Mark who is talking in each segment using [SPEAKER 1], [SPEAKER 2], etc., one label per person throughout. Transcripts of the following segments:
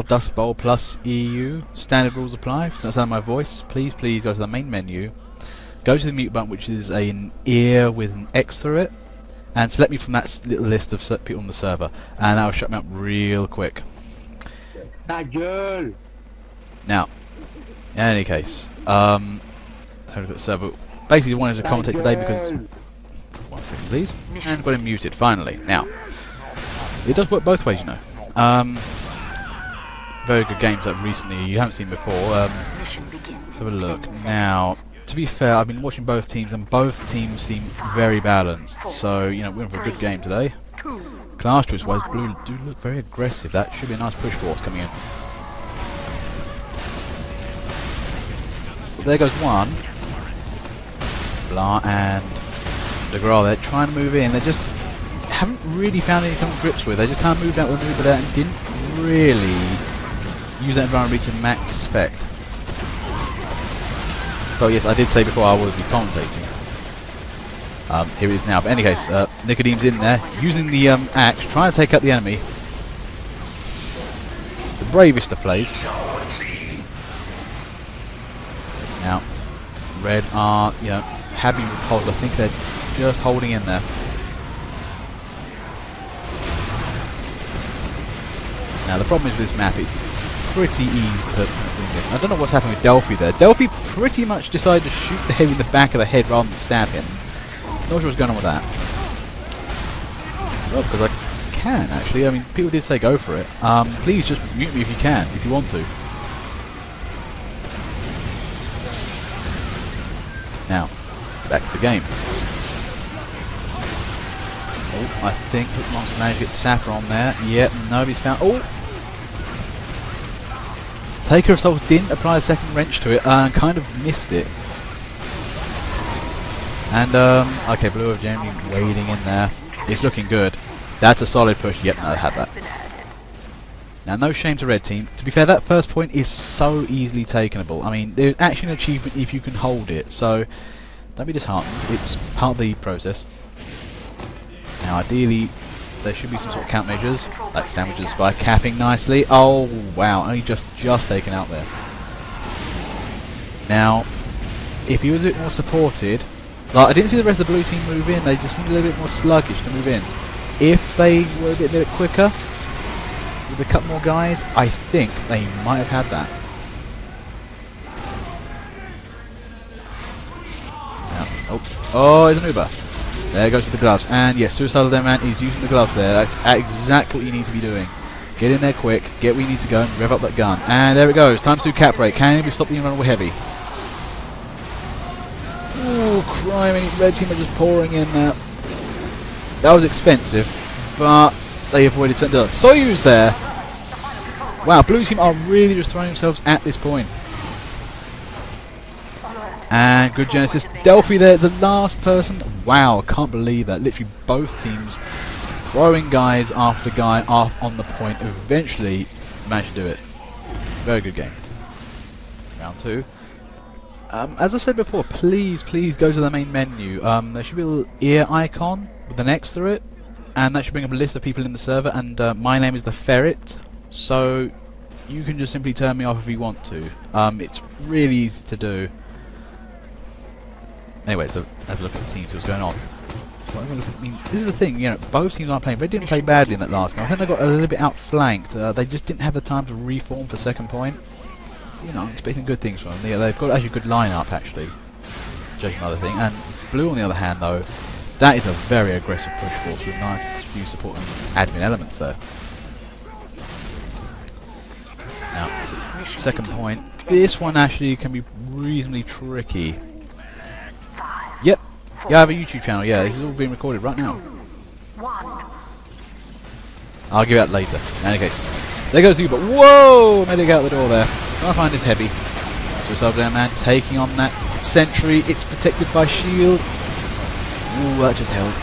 [SPEAKER 1] Dustbowl plus EU. Standard rules apply. If you don't sound my voice, please go to the main menu. Go to the mute button, which is an ear with an X through it, and select me from that little list of people on the server, and that will shut me up real quick. Now, in any case, have a look at the server. Basically, wanted to commentate today because... One second, please. And got him muted, finally. Now, it does work both ways, you know. Very good games that recently you haven't seen before. Let's have a look. Now, to be fair, I've been watching both teams, and both teams seem very balanced. So, you know, we're in for a good game today. Class choice-wise, Blue do look very aggressive. That should be a nice push force coming in. But there goes one. Blah and DeGraw, they're trying to move in. They just haven't really found any kind of grips with. They just kind of moved out with the there and didn't really use that environment to max effect. So yes, I did say before I would be commentating. Here it is now. But in any case, Nicodeme's in there, using the axe, trying to take out the enemy. The bravest of plays. Now, Red are, you know, have been repulsed. I think they're just holding in there. Now the problem is with this map, it's pretty easy to do this. I don't know what's happening with Delphi there. Delphi pretty much decided to shoot the heavy in the back of the head rather than stab him. Not sure what's going on with that. Well, because I can actually. I mean, people did say go for it. Please just mute me if you can, if you want to. Now, back to the game. Oh, I think Hookmonster managed to get Sapper on there. Yep, nobody's found. Oh! Taker of Souls didn't apply a second wrench to it and kind of missed it. And, okay, Blue of Jamie wading in there. It's looking good. That's a solid push. Yep, no, I had that. Now, no shame to Red Team. To be fair, that first point is so easily takenable. I mean, there's actually an achievement if you can hold it, so don't be disheartened. It's part of the process. Now, ideally, there should be some sort of countermeasures, like sandwiches by capping nicely. Oh, wow, only just taken out there. Now, if he was a bit more supported, like, I didn't see the rest of the blue team move in, they just seemed a little bit more sluggish to move in. If they were a bit quicker, with a couple more guys, I think they might have had that. Now, oh, there's an Uber. There goes with the gloves, and yes, Suicidal Deadman is using the gloves there. That's exactly what you need to be doing. Get in there quick, get where you need to go, and rev up that gun. And there it goes, time to do cap break. Can anybody stop the Runaway Heavy? Ooh, crime, Red Team are just pouring in there. That was expensive, but they avoided certain death. Soyuz there! Wow, Blue Team are really just throwing themselves at this point. And good Genesis. Delphi there, the last person. Wow, can't believe that. Literally both teams throwing guys after guy off on the point. Eventually managed to do it. Very good game. Round 2. As I've said before, please go to the main menu. There should be a little ear icon with an X through it. And that should bring up a list of people in the server. And my name is the Ferret. So you can just simply turn me off if you want to. It's really easy to do. Anyway, so have a look at the teams, what's going on. I mean, this is the thing, you know, both teams aren't playing. Red didn't play badly in that last game. I think they got a little bit outflanked. They just didn't have the time to reform for second point. You know, I'm expecting good things from them. Yeah, they've got actually a good line-up, actually. Judging another thing. And Blue, on the other hand, though, that is a very aggressive push force with nice few supporting admin elements there. Now, second point. This one actually can be reasonably tricky. Yep. Yeah, I have a YouTube channel. Yeah, this is all being recorded right now. I'll give it out later. In any case, there goes the Uber. Whoa! Made it get out the door there. I find this heavy. Suicidal Deadman taking on that sentry. It's protected by shield. Ooh, that just held.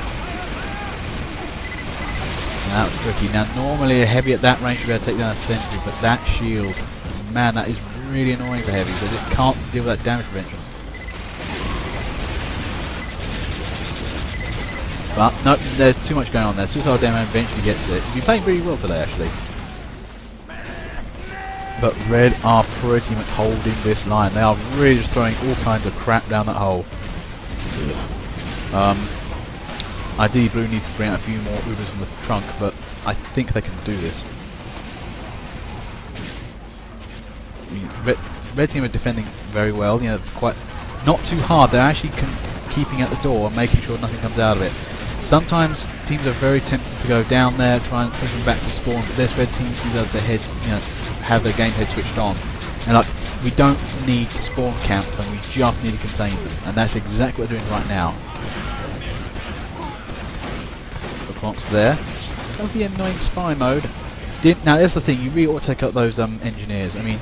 [SPEAKER 1] That was tricky. Now, normally a heavy at that range should be able to take down a sentry, but that shield, man, that is really annoying for heavies. They just can't deal with that damage prevention. But, no, there's too much going on there. Suicidal Deadman eventually gets it. He's been playing really well today, actually. But red are pretty much holding this line. They are really just throwing all kinds of crap down that hole. Ideally blue needs to bring out a few more Ubers from the trunk, but I think they can do this. Red team are defending very well, you know, quite not too hard. They're actually keeping at the door and making sure nothing comes out of it. Sometimes teams are very tempted to go down there, try and push them back to spawn, but this red team sees that the head, you know, have their game head switched on. And like, we don't need to spawn camp them, we just need to contain them. And that's exactly what we're doing right now. Response there. Don't be annoying spy mode. Now that's the thing, you really ought to take out those engineers. I mean,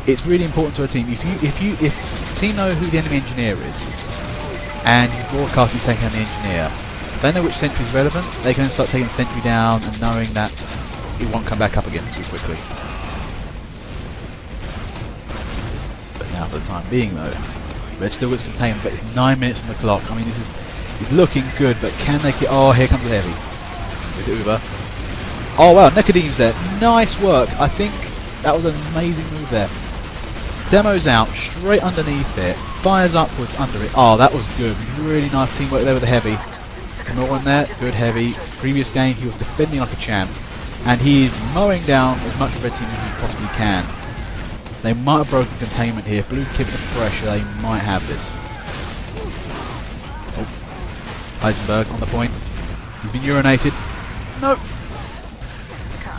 [SPEAKER 1] it's really important to a team. If the team know who the enemy engineer is, and you broadcast you taking out the engineer, they know which sentry is relevant. They can then start taking the sentry down and knowing that it won't come back up again too quickly. But now, for the time being, though, red still gets contained. But it's 9 minutes on the clock. I mean, this is looking good. But can they get? Oh, here comes the heavy with the Uber. Oh wow, Nicodemus there. Nice work. I think that was an amazing move there. Demo's out, straight underneath it, fires upwards under it. Oh, that was good. Really nice teamwork there with the heavy. Camille in there, good heavy. Previous game, he was defending like a champ. And he is mowing down as much of red team as he possibly can. They might have broken containment here. If blue keep the pressure, they might have this. Oh. Heisenberg on the point. He's been urinated. Nope.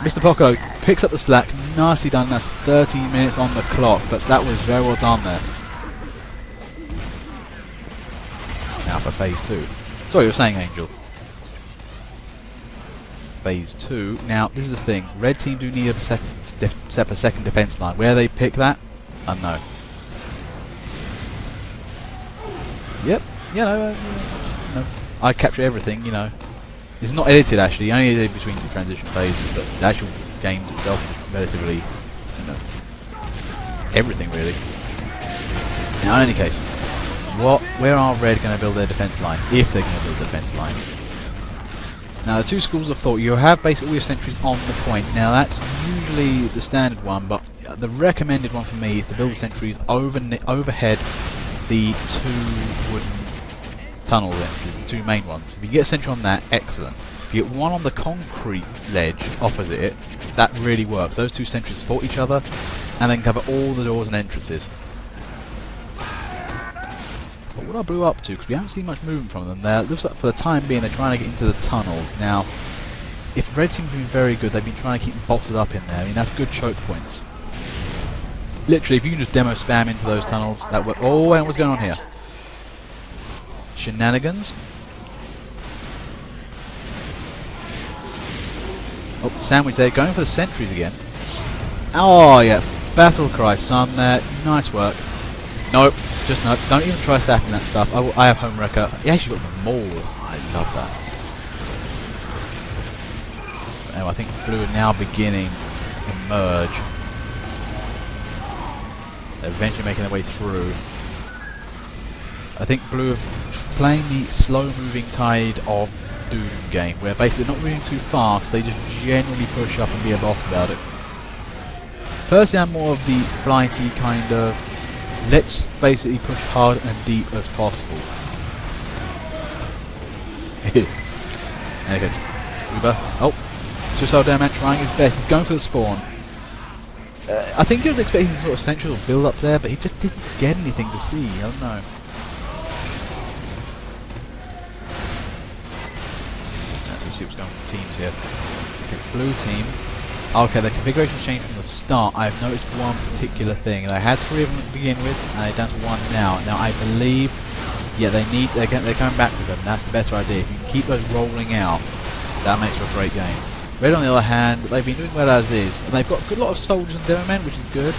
[SPEAKER 1] Mr. Poco picks up the slack, nicely done. That's 13 minutes on the clock, but that was very well done there. Now for phase 2. Sorry, you were saying, Angel. Phase 2. Now, this is the thing. Red team do need a set up a second defense line. Where they pick that, I don't know. Yep. You know, I capture everything, you know. It's not edited actually, only edited between the transition phases, but the actual game itself is relatively, you know, everything really. Now in any case, where are red going to build their defense line, if they're going to build a defense line? Now the two schools of thought, you have basically all your sentries on the point. Now that's usually the standard one, but the recommended one for me is to build the sentries overhead the two wooden tunnel entries, the two main ones. If you get a sentry on that, excellent. If you get one on the concrete ledge opposite it, that really works. Those two sentries support each other and then cover all the doors and entrances. But what are blue up to? Because we haven't seen much movement from them there. It looks like for the time being they're trying to get into the tunnels. Now, if red team's been very good, they've been trying to keep them bolted up in there. I mean, that's good choke points. Literally, if you can just demo spam into those tunnels, that works. Oh, and what's going on here? Shenanigans. Oh, sandwich there, going for the sentries again. Oh yeah, battle cry son there, nice work. Nope, just nope, don't even try sapping that stuff. I have home wrecker. He actually got the maul, I love that. But anyway, I think blue are now beginning to emerge. They're eventually making their way through. I think blue are playing the slow-moving tide of Doom game, where basically they're not moving too fast, they just generally push up and be a boss about it. Personally, I'm more of the flighty kind of, let's basically push hard and deep as possible. There it goes. Uber. Oh, Suicide Man trying his best, he's going for the spawn. I think he was expecting sort of central build up there, but he just didn't get anything to see, I don't know. See what's going on with the teams here. Okay, blue team. Okay, the configuration changed from the start. I've noticed one particular thing. They had 3 of them to begin with, and they're down to 1 now. Now I believe, yeah, they're coming back with them. That's the better idea. If you can keep those rolling out, that makes for a great game. Red, on the other hand, they've been doing well as is, and they've got a good lot of soldiers and demo men, which is good.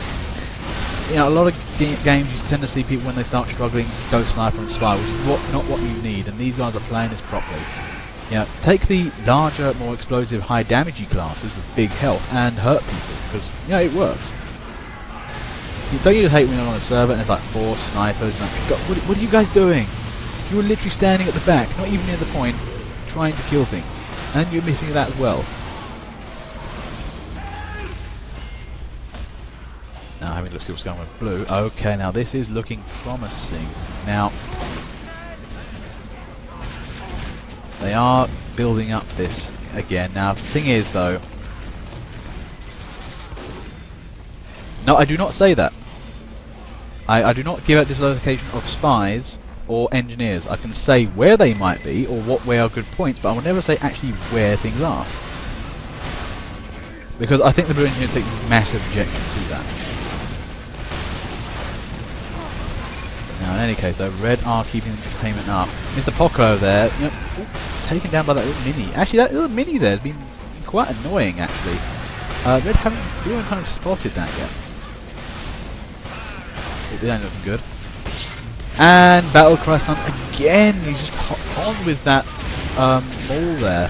[SPEAKER 1] You know, a lot of games you tend to see people when they start struggling go sniper and spy, which is not what you need, and these guys are playing this properly. Yeah, take the larger, more explosive, high damagey classes with big health and hurt people, because, you know, it works. Don't you just hate when you're on a server and there's like 4 snipers and like, God, what are you guys doing? You were literally standing at the back, not even near the point, trying to kill things. And you're missing that as well. Now having a look to see what's going on with blue. Okay, now this is looking promising. Now they are building up this again. Now the thing is though, no, I do not say that. I do not give out dislocation of spies or engineers. I can say where they might be or where are good points, but I will never say actually where things are. Because I think the blue engineer take massive objection to that. Now in any case though, red are keeping the containment up. Mr. Poco there, you know, taken down by that little mini. Actually that little mini there has been quite annoying actually. Blue haven't spotted that yet. They ain't looking good. And Battle Cry Sun again. He's just on with that maul there.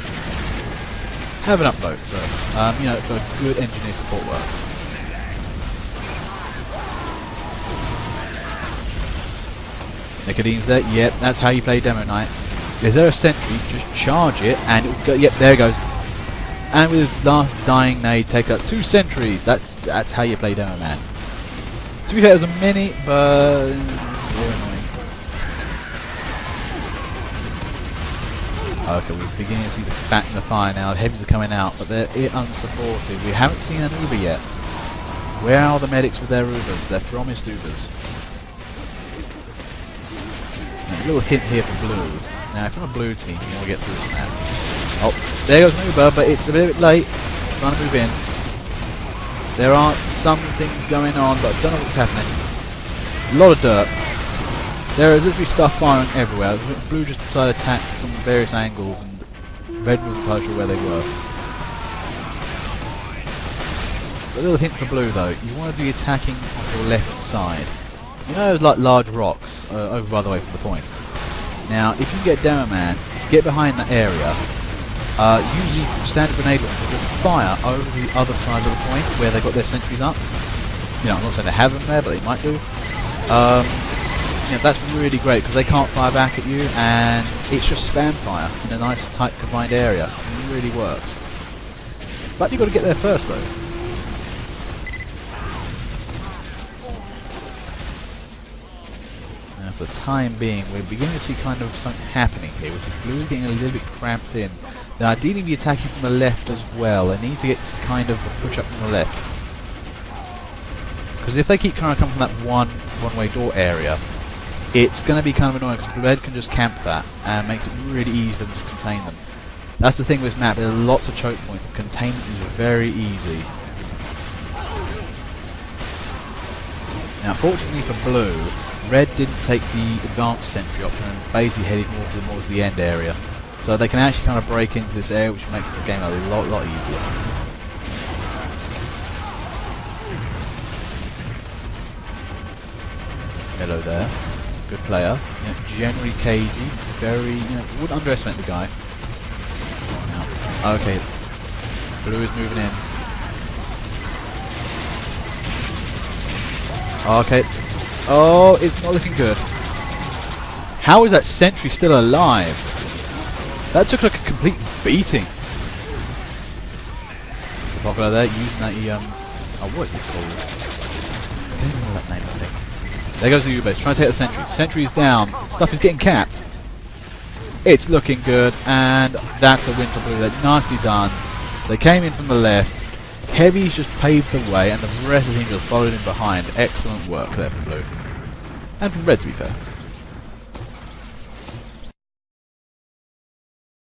[SPEAKER 1] Have an upvote, so you know, for good engineer support work. Nicodemus there. Yep, that's how you play Demo Night. Is there a sentry? Just charge it, and it will go. Yep, there it goes. And with his last dying nade, takes out 2 sentries. That's how you play Demo Man. To be fair, it was a mini, but they're annoying. Okay, we're beginning to see the fat in the fire now. The heavies are coming out, but they're unsupported. We haven't seen an Uber yet. Where are the medics with their Ubers? Their promised Ubers. Now, a little hint here for blue. Now, if I'm a blue team, you want to get through from that. Oh, there goes an Uber, but it's a bit late. Trying to move in. There are some things going on, but I don't know what's happening. A lot of dirt. There is literally stuff firing everywhere. Blue just decided to attack from various angles, and red wasn't entirely sure where they were. A little hint for blue though, you want to be attacking on your left side. You know those like large rocks over by the way from the point. Now if you get Demo Man, get behind that area, use the standard grenade launcher to fire over the other side of the point where they've got their sentries up. You know, I'm not saying they have them there, but they might do. You know, that's really great because they can't fire back at you, and it's just spam fire in a nice tight confined area. It really works. But you've got to get there first though. Now for the time being, we're beginning to see kind of something happening here, which is blue getting a little bit cramped in. They're ideally be attacking from the left as well. They need to get to kind of a push up from the left. Because if they keep trying to come from that one-way door area, it's going to be kind of annoying because red can just camp that and makes it really easy for them to contain them. That's the thing with this map, there are lots of choke points and containment is very easy. Now fortunately for blue, red didn't take the advanced sentry option and basically headed more towards the end area. So they can actually kind of break into this area, which makes the game a lot easier. Hello there. Good player. You know, generally cagey. Very, you know, wouldn't underestimate the guy. Okay. Blue is moving in. Okay. Oh, it's not looking good. How is that sentry still alive? That took like a complete beating. The popular there using that oh, what is it called? I don't know that name, I think. There goes the U-base, trying to take the sentry. Sentry's down. Stuff is getting capped. It's looking good, and that's a win for blue. They're nicely done. They came in from the left. Heavies just paved the way, and the rest of the team just followed in behind. Excellent work there from blue. And from red, to be fair.